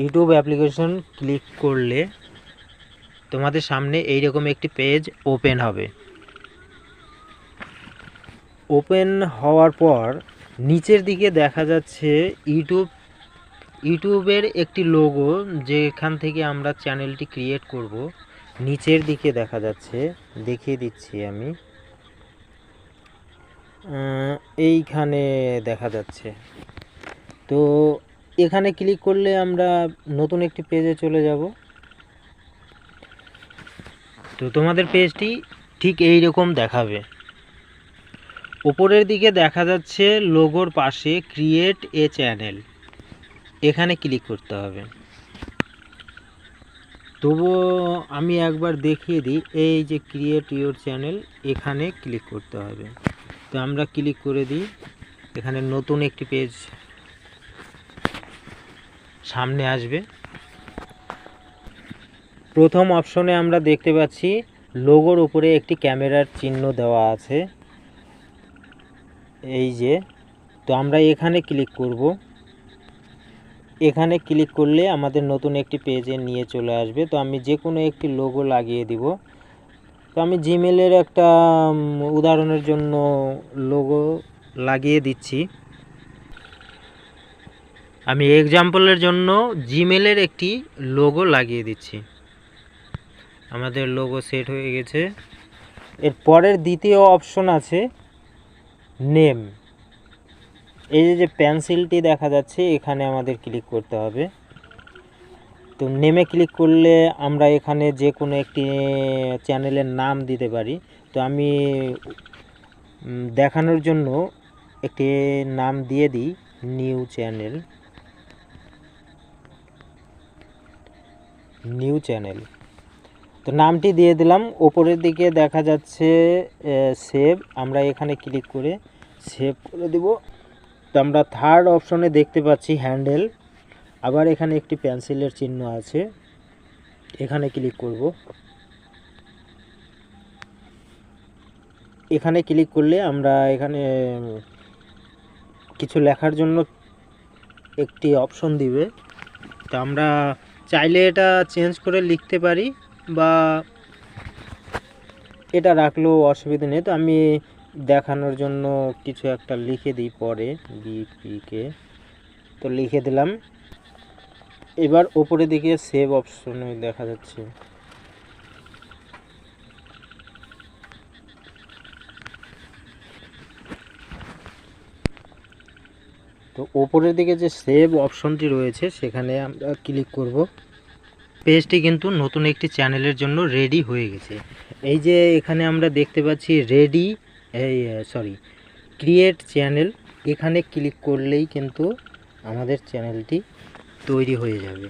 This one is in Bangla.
ইউটিউব অ্যাপ্লিকেশন ক্লিক করলে তোমাদের সামনে এইরকম একটি পেজ ওপেন হবে। ওপেন হওয়ার পর নিচের দিকে দেখা যাচ্ছে ইউটিউবের একটি লোগো, যেখান থেকে আমরা চ্যানেলটি ক্রিয়েট করব। নিচের দিকে দেখা যাচ্ছে, দেখিয়ে দিচ্ছি আমি, এইখানে দেখা যাচ্ছে। তো এখানে ক্লিক করলে আমরা নতুন একটি পেজে চলে যাব। তো তোমাদের পেজটি ঠিক এই রকম দেখাবে। উপরের দিকে দেখা যাচ্ছে লোগোর পাশে ক্রিয়েট এ চ্যানেল, এখানে ক্লিক করতে হবে। তবুও আমি একবার দেখিয়ে দিই, এই যে ক্রিয়েট ইওর চ্যানেল, এখানে ক্লিক করতে হবে। তো আমরা ক্লিক করে দিই, এখানে নতুন একটি পেজ সামনে আসবে। প্রথম অপশনে আমরা দেখতে পাচ্ছি লোগোর উপরে একটি ক্যামেরার চিহ্ন দেওয়া আছে, এই যে। তো আমরা এখানে ক্লিক করব। এখানে ক্লিক করলে আমাদের নতুন একটি পেজে নিয়ে চলে আসবে। তো আমি যে কোনো একটি লোগো লাগিয়ে দিব। তো আমি জিমেলের একটা উদাহরণের জন্য লোগো লাগিয়ে দিচ্ছি। আমি এক্সাম্পলের জন্য জিমেলের একটি লোগো লাগিয়ে দিচ্ছি। আমাদের লোগো সেট হয়ে গেছে। এর পরের দ্বিতীয় অপশন আছে নেম। এই যে পেন্সিলটি দেখা যাচ্ছে, এখানে আমাদের ক্লিক করতে হবে। তো নেমে ক্লিক করলে আমরা এখানে যে কোনো একটি চ্যানেলের নাম দিতে পারি। তো আমি দেখানোর জন্য একটি নাম দিয়ে দিই, নিউ চ্যানেল। তো নামটি দিয়ে দিলাম। ওপরের দিকে দেখা যাচ্ছে সেভ, আমরা এখানে ক্লিক করে সেভ করে দেব। তো আমরা থার্ড অপশনে দেখতে পাচ্ছি হ্যান্ডেল। আবার এখানে একটি পেন্সিলের চিহ্ন আছে, এখানে ক্লিক করব। এখানে ক্লিক করলে আমরা এখানে কিছু লেখার জন্য একটি অপশন দিবে। তো আমরা চাইলে এটা চেঞ্জ করে লিখতে পারি বা এটা রাখলেও অসুবিধা নেই। তো আমি দেখানোর জন্য কিছু একটা লিখে দিই পরে, বিপিকে। তো লিখে দিলাম। এবার উপরের দিকে সেভ অপশনে দেখা যাচ্ছে। তো উপরের দিকে যে সেভ অপশনটি রয়েছে, সেখানে আমরা ক্লিক করব। পেজটি কিন্তু নতুন একটি চ্যানেলের জন্য রেডি হয়ে গেছে। এই যে এখানে আমরা দেখতে পাচ্ছি ক্রিয়েট চ্যানেল, এখানে ক্লিক করলেই কিন্তু আমাদের চ্যানেলটি তৈরি হয়ে যাবে।